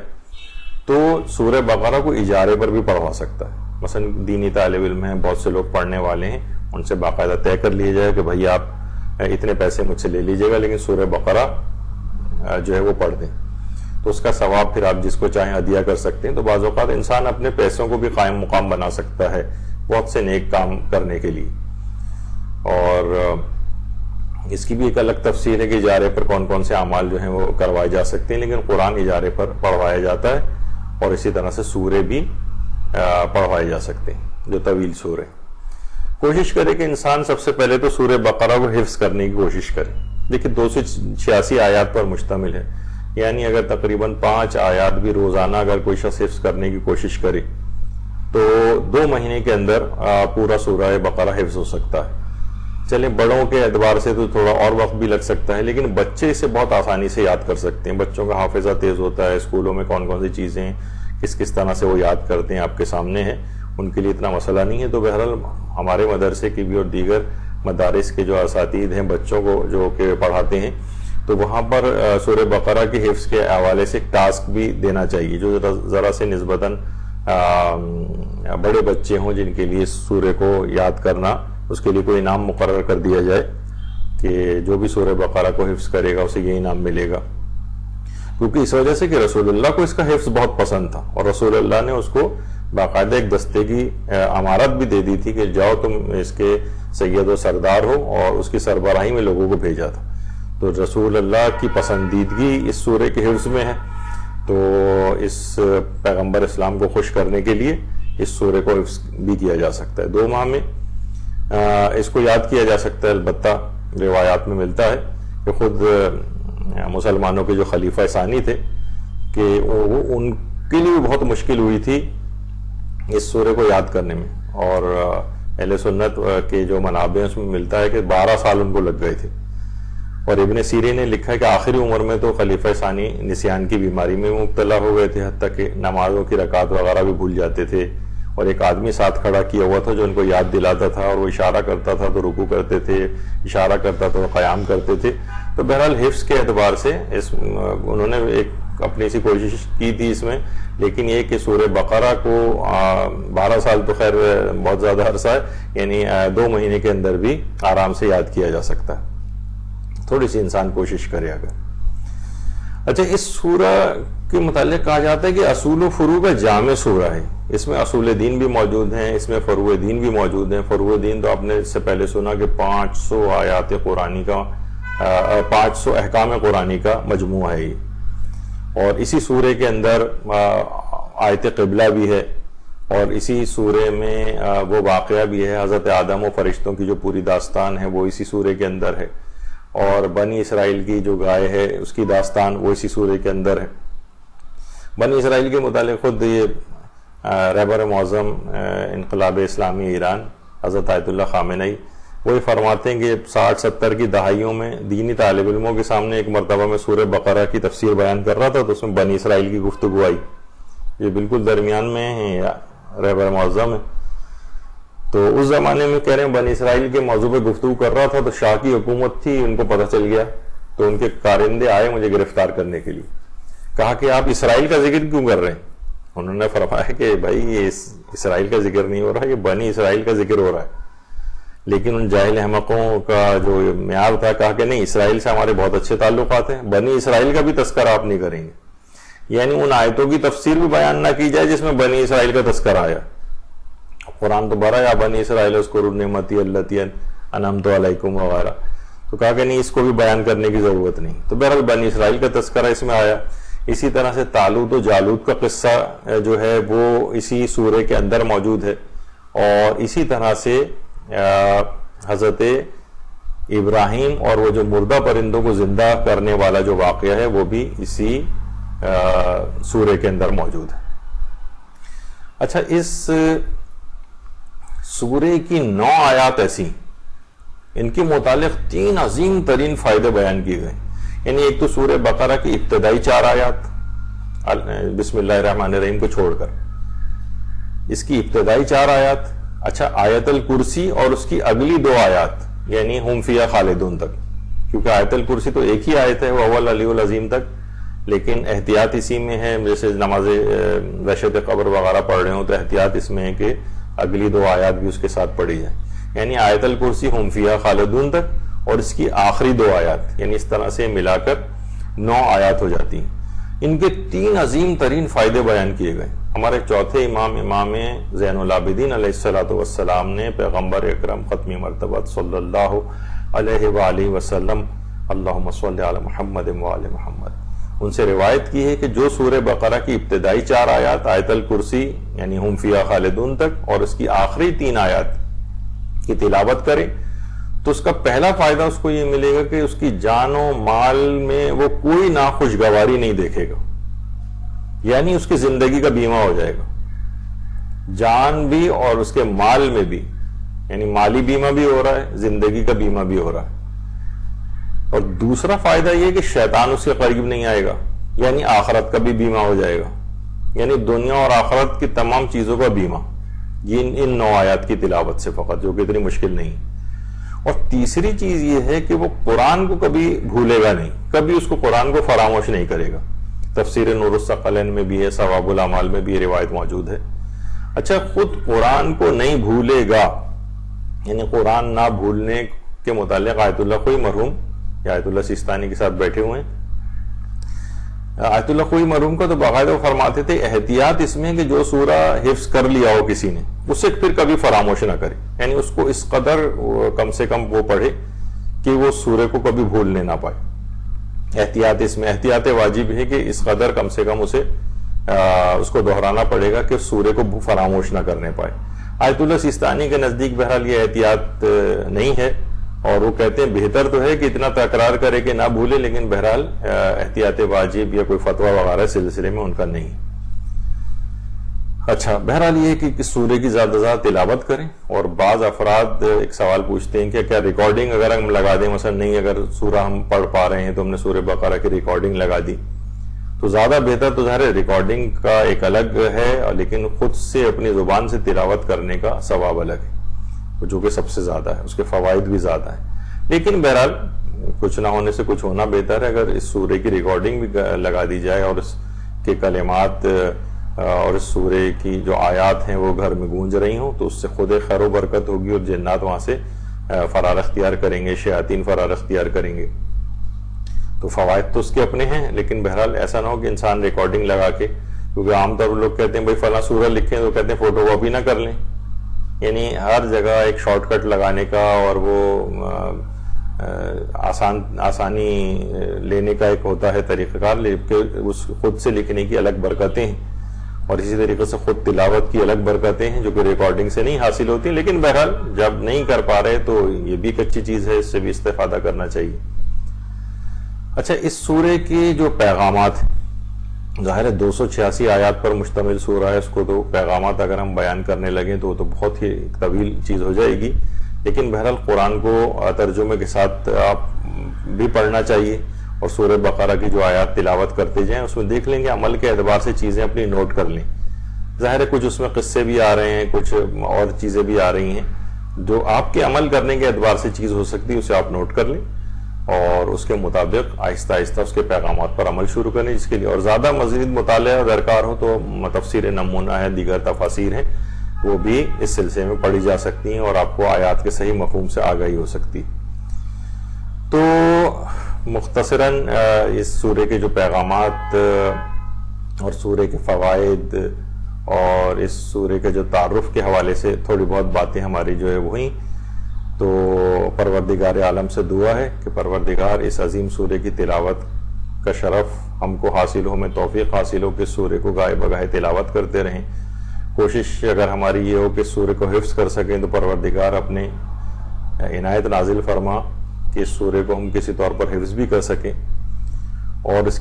Speaker 1: تو سورہ بقرہ کو اجارے پر بھی پڑھوا سکتا ہے. مثلا دینی طالب علم ہیں، بہت سے لوگ پڑھنے والے ہیں، ان سے باقاعدہ طے کر لیا جائے کہ بھائی آپ اتنے پیسے مجھ سے لے لیجئے گا لیکن سورہ بقرہ جو ہے وہ پڑھ دیں، تو اس کا ثواب پھر آپ جس کو چاہیں عطیہ کر سکتے ہیں. تو بعض اوقات انسان اپنے پیسوں کو بھی قائم مقام بنا سکتا ہے بہت سے نیک کام کرنے کے لیے. اور اس کی بھی ایک الگ تفصیل ہے کہ اجارے پر کون کون سے اعمال جو ہیں وہ کروائے جا سکتے ہیں، لیکن قرآن اجارے پر پڑھوایا جاتا ہے، اور اسی طرح سے سورے بھی پڑھوائے جا سکتے ہیں جو طویل سورے. کوشش کرے کہ انسان سب سے پہلے تو سورہ بقرہ کو حفظ کرنے کی کوشش کرے. دیکھیں 286 آیات پر مشتمل ہے، یعنی اگر تقریباً 5 آیات بھی روزانہ اگر کوئی شخص حفظ کرنے کی کوشش کرے تو 2 مہینے کے اندر پورا سورہ بقرہ حفظ ہو سکتا ہے. چلیں بڑوں کے اعتبار سے تو تھوڑا اور وقت بھی لگ سکتا ہے، لیکن بچے اسے بہت آسانی سے یاد کر سکتے ہیں. بچوں کا حافظہ تیز ہوتا ہے، اسکولوں میں کون کون سی چیزیں کس طرح سے وہ یاد کرتے ہیں آپ کے سامنے ہے، ان کے لیے اتنا مسئلہ نہیں ہے. تو بہرحال ہمارے مدرسے کی بھی اور دیگر مدارس کے جو اساتید ہیں بچوں کو جو کہ پڑھاتے ہیں، تو وہاں پر سورہ بقرہ کے حفظ کے حوالے سے ایک ٹاسک بھی دینا چاہیے جو ذرا سے نسبتاً بڑے بچے ہوں جن کے لیے اس سورہ کو یاد کرنا اس کے لیے کوئی انعام مقرر کر دیا جائے کہ جو بھی سورہ بقرہ کو حفظ کرے گا اسے یہ انعام ملے گا، کیونکہ اس وجہ سے کہ رسول اللہ کو اس کا حفظ بہت پسند تھا، اور رسول اللہ نے اس کو باقاعدہ ایک دستے کی امارت بھی دے دی تھی کہ جاؤ تم اس کے سید و سردار ہو، اور اس کی سربراہی میں لوگوں کو بھیجا تھا۔ تو رسول اللہ کی پسندیدگی اس سورہ کے حفظ میں ہے، تو اس پیغمبر اسلام کو خوش کرنے کے لیے اس سورہ کو حفظ بھی کیا جا سکتا ہے۔ 2 ماہ میں اس کو یاد کیا جا سکتا ہے۔ البتہ روایات میں ملتا ہے کہ خود مسلمانوں کے جو خلیفہ ثانی تھے کہ ان کے لیے بہت مشکل ہوئی تھی اس سورہ کو یاد کرنے میں، اور اہل سنت کے جو منابع اس میں ملتا ہے کہ 12 سال ان کو لگ گئے تھے۔ اور ابن سیرین نے لکھا ہے کہ آخری عمر میں تو خلیفہ ثانی نسیان کی بیماری میں مبتلا ہو گئے تھے، حتیٰ کہ نمازوں کی رکعات وغیرہ بھی بھول جاتے تھے، اور ایک آدمی ساتھ کھڑا کیا ہوا تھا جو ان کو یاد دلاتا تھا، اور وہ اشارہ کرتا تھا تو رکوع کرتے تھے، اشارہ کرتا تھا تو قیام کرتے تھے۔ تو بہرحال حفظ کے اعتبار سے انہوں نے ایک اپنی سی کوشش کی تھی اس میں، لیکن یہ کہ سورہ بقرہ کو 12 سال تو خیر بہت زیادہ عرصہ ہے، یعنی 2 مہینے کے اندر بھی آرام سے یاد کیا جا سکتا ہے، تھوڑی سی انسان کوشش کرے اگر۔ اچھا، اس سورہ کے متعلق کہا جاتا ہے کہ اصول و فروع کا جامع سورہ ہے، اس میں اصول دین بھی موجود ہیں، اس میں فروع دین بھی موجود ہیں۔ فروع دین تو آپ نے اس سے پہلے سنا کہ 500 آیات قرآنی کا 500 احکام قرآنی کا مجموعہ ہے یہ، اور اسی سورہ کے اندر آیت قبلہ بھی ہے، اور اسی سورہ میں وہ واقعہ بھی ہے حضرت آدم و فرشتوں کی جو پوری داستان ہے وہ اسی سورہ کے اندر ہے، اور بنی اسرائیل کی جو گائے ہے اس کی داستان وہ اسی سورہ کے اندر ہے۔ بنی اسرائیل کے متعلق خود یہ رہبر معظم انقلاب اسلامی ایران حضرت آیت اللہ خامنئی وہی فرماتے ہیں کہ 60-70 کی دہائیوں میں دینی طالب علموں کے سامنے ایک مرتبہ میں سورہ بقرہ کی تفسیر بیان کر رہا تھا، تو اس میں بنی اسرائیل کی گفتگو آئی۔ یہ بالکل درمیان میں ہیں یا رہبر معظم ہے، تو اس زمانے میں کہہ رہے ہیں بنی اسرائیل کے موضوع پہ گفتگو کر رہا تھا، تو شاہ کی حکومت تھی، ان کو پتہ چل گیا، تو ان کے کارندے آئے مجھے گرفتار کرنے کے لیے۔ کہا کہ آپ اسرائیل کا ذکر کیوں کر رہے ہیں؟ انہوں نے فرمایا کہ بھائی یہ اسرائیل کا ذکر نہیں ہو رہا، یہ بنی اسرائیل کا ذکر ہو رہا ہے۔ لیکن ان جاہل احمقوں کا جو معیار تھا، کہا کہ نہیں، اسرائیل سے ہمارے بہت اچھے تعلقات ہیں، بنی اسرائیل کا بھی تذکرہ آپ نہیں کریں گے، یعنی ان آیتوں کی تفسیر بھی بیان نہ کی جائے جس میں بنی اسرائیل کا تذکرہ آیا۔ قرآن تو بھرا یا بنی اسرائیل اذکروا نعمتی التی انعمت علیکم وغیرہ، تو کہا کہ نہیں، اس کو بھی بیان کرنے کی ضرورت نہیں۔ تو بہرحال بنی اسرائیل کا تذکرہ اس میں آیا۔ اسی طرح سے طالوت و جالوت کا قصہ جو ہے وہ اسی سورہ کے اندر موجود ہے، اور اسی طرح سے حضرت ابراہیم اور وہ جو مردہ پرندوں کو زندہ کرنے والا جو واقعہ ہے وہ بھی اسی سورہ کے اندر موجود ہے۔ اچھا، اس سورہ کی 9 آیات ایسی، ان کے متعلق 3 عظیم ترین فائدے بیان کیے گئے، یعنی ایک تو سورہ بقرہ کی ابتدائی 4 آیات بسم اللہ الرحمن الرحیم کو چھوڑ کر، اس کی ابتدائی 4 آیات۔ اچھا، آیت الکرسی اور اس کی اگلی 2 آیات، یعنی ہم فیہا خالدون تک، کیونکہ آیت الکرسی تو ایک ہی آیت ہے وَهُوَ الْعَلِيُّ الْعَظِيمُ تک، لیکن احتیاط اسی میں ہے، جیسے نماز وحشت قبر وغیرہ پڑھ رہے ہوں تو احتیاط اس میں ہے کہ اگلی 2 آیات بھی اس کے ساتھ پڑھی جائیں، یعنی آیت الکرسی ہم فیہا خالدون تک اور اس کی آخری 2 آیات، یعنی اس طرح سے ملا کر 9 آیات ہو جاتی ہیں۔ ان کے 3 عظیم ترین فائدے بیان کیے گئے۔ ہمارے چوتھے امام زین العابدین علیہ السلام نے پیغمبر اکرم ختم مرتبت صلی اللہ علیہ وآلہ وسلم اللہم صلی علی محمد وآل محمد، ان سے روایت کی ہے کہ جو سورہ بقرہ کی ابتدائی 4 آیات آیت الکرسی یعنی ہم فیہا خالدون تک اور اس کی آخری 3 آیات کی تلاوت کرے تو اس کا پہلا فائدہ اس کو یہ ملے گا کہ اس کی جان و مال میں وہ کوئی ناخوشگواری نہیں دیکھے گا، یعنی اس کی زندگی کا بیمہ ہو جائے گا، جان بھی اور اس کے مال میں بھی، یعنی مالی بیمہ بھی ہو رہا ہے، زندگی کا بیمہ بھی ہو رہا ہے۔ اور دوسرا فائدہ یہ کہ شیطان اس کے قریب نہیں آئے گا، یعنی آخرت کا بھی بیمہ ہو جائے گا، یعنی دنیا اور آخرت کی تمام چیزوں کا بیمہ، یہ ان 9 آیات کی تلاوت سے فقط، جو کہ اتنی مشکل نہیں۔ اور تیسری چیز یہ ہے کہ وہ قرآن کو کبھی بھولے گا نہیں، کبھی اس کو قرآن کو فراموش نہیں کرے گا۔ تفسیر نور الثقلین میں بھی ہے، ثواب الاعمال میں بھی یہ روایت موجود ہے۔ اچھا، خود قرآن کو نہیں بھولے گا، یعنی قرآن نہ بھولنے کے متعلق آیت اللہ خوئی مرحوم یا آیت اللہ سیستانی کے ساتھ بیٹھے ہوئے ہیں. آیت اللہ خوئی مرحوم کا تو باقاعدہ وہ فرماتے تھے احتیاط اس میں کہ جو سورہ حفظ کر لیا ہو کسی نے اسے پھر کبھی فراموش نہ کرے، یعنی اس کو اس قدر کم سے کم وہ پڑھے کہ وہ سورہ کو کبھی بھولنے نہ پائے. احتیاط اس میں احتیاط واجب ہے کہ اس قدر کم سے کم اسے اس کو دہرانا پڑے گا کہ سورہ کو فراموش نہ کرنے پائے. آیت اللہ سیستانی کے نزدیک بہرحال یہ احتیاط نہیں ہے، اور وہ کہتے ہیں بہتر تو ہے کہ اتنا تکرار کرے کہ نہ بھولے، لیکن بہرحال احتیاط واجب یا کوئی فتویٰ وغیرہ سلسلے میں ان کا نہیں. اچھا، بہرحال یہ ہے کہ سورہ کی زیادہ زیادہ تلاوت کریں. اور بعض افراد ایک سوال پوچھتے ہیں کہ کیا ریکارڈنگ اگر ہم لگا دیں، مثلا نہیں اگر سورہ ہم پڑھ پا رہے ہیں تو ہم نے سورہ بقرہ کی ریکارڈنگ لگا دی، تو زیادہ بہتر تو ظاہر ہے ریکارڈنگ کا ایک الگ ہے، لیکن خود سے اپنی زبان سے تلاوت کرنے کا ثواب الگ ہے، جو کہ سب سے زیادہ ہے، اس کے فوائد بھی زیادہ ہیں. لیکن بہرحال کچھ نہ ہونے سے کچھ ہونا بہتر ہے. اگر اس سورہ کی ریکارڈنگ بھی لگا دی جائے اور اس کے کلمات اور اس سورہ کی جو آیات ہیں وہ گھر میں گونج رہی ہوں، تو اس سے خود خیر و برکت ہوگی، اور جنات وہاں سے فرار اختیار کریں گے، شیاطین فرار اختیار کریں گے. تو فوائد تو اس کے اپنے ہیں، لیکن بہرحال ایسا نہ ہو کہ انسان ریکارڈنگ لگا کے، کیونکہ عام طور پر لوگ کہتے ہیں بھائی فلاں سورہ لکھیں تو کہتے ہیں فوٹو کاپی نہ کر لیں. یعنی ہر جگہ ایک شارٹ کٹ لگانے کا اور وہ آسانی لینے کا ایک ہوتا ہے طریقہ کار، لیکن اس خود سے لکھنے کی الگ برکتیں ہیں، اور اسی طریقے سے خود تلاوت کی الگ برکتیں ہیں جو کہ ریکارڈنگ سے نہیں حاصل ہوتی. لیکن بہرحال جب نہیں کر پا رہے تو یہ بھی ایک اچھی چیز ہے، اس سے بھی استفادہ کرنا چاہیے. اچھا، اس سورہ کے جو پیغامات ہیں، ظاہر ہے 286 آیات پر مشتمل سورہ ہے، اس کو تو پیغامات اگر ہم بیان کرنے لگیں تو بہت ہی طویل چیز ہو جائے گی. لیکن بہرحال قرآن کو ترجمے کے ساتھ آپ بھی پڑھنا چاہیے، اور سورہ بقرہ کی جو آیات تلاوت کرتے جائیں اس میں دیکھ لیں گے، عمل کے اعتبار سے چیزیں اپنی نوٹ کر لیں. ظاہر ہے کچھ اس میں قصے بھی آ رہے ہیں، کچھ اور چیزیں بھی آ رہی ہیں، جو آپ کے عمل کرنے کے اعتبار سے چیز ہو سکتی ہے اسے آپ نوٹ کر لیں، اور اس کے مطابق آہستہ آہستہ اس کے پیغامات پر عمل شروع کریں. جس کے لیے اور زیادہ مزید مطالعہ درکار ہو تو تفسیر نمونہ ہے، دیگر تفاسیر ہیں، وہ بھی اس سلسلے میں پڑھی جا سکتی ہیں، اور آپ کو آیات کے صحیح مفہوم سے آگاہی ہو سکتی. تو مختصراً اس سورہ کے جو پیغامات اور سورہ کے فوائد اور اس سورہ کے جو تعارف کے حوالے سے تھوڑی بہت باتیں ہماری جو ہے وہیں. تو پروردگار عالم سے دعا ہے کہ پروردگار اس عظیم سورہ کی تلاوت کا شرف ہم کو حاصل ہو، ہمیں توفیق حاصل ہو کہ سورہ کو گاہے بگاہے تلاوت کرتے رہیں. کوشش اگر ہماری یہ ہو کہ سورہ کو حفظ کر سکیں تو پروردگار اپنے عنایت نازل فرما کہ اس سورہ کو ہم کسی طور پر حفظ بھی کر سکیں، اور اس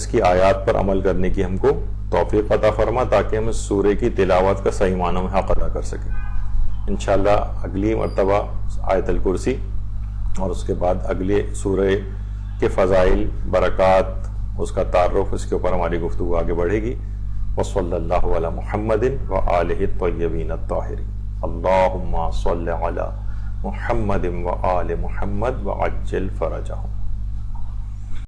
Speaker 1: کی آیات پر عمل کرنے کی ہم کو توفیق عطا فرما، تاکہ ہم اس سورہ کی تلاوت کا صحیح معنوں میں حق ادا کر سکیں. انشاءاللہ اگلی مرتبہ آیت الکرسی اور اس کے بعد اگلے سورہ کے فضائل، برکات، اس کا تعارف، اس کے اوپر ہماری گفتگو آگے بڑھے گی. وصلی اللہ علی محمد وآلہ الطیبین الطاہرین. اللہم صلی علی محمد وآل محمد وعجل فرجہم.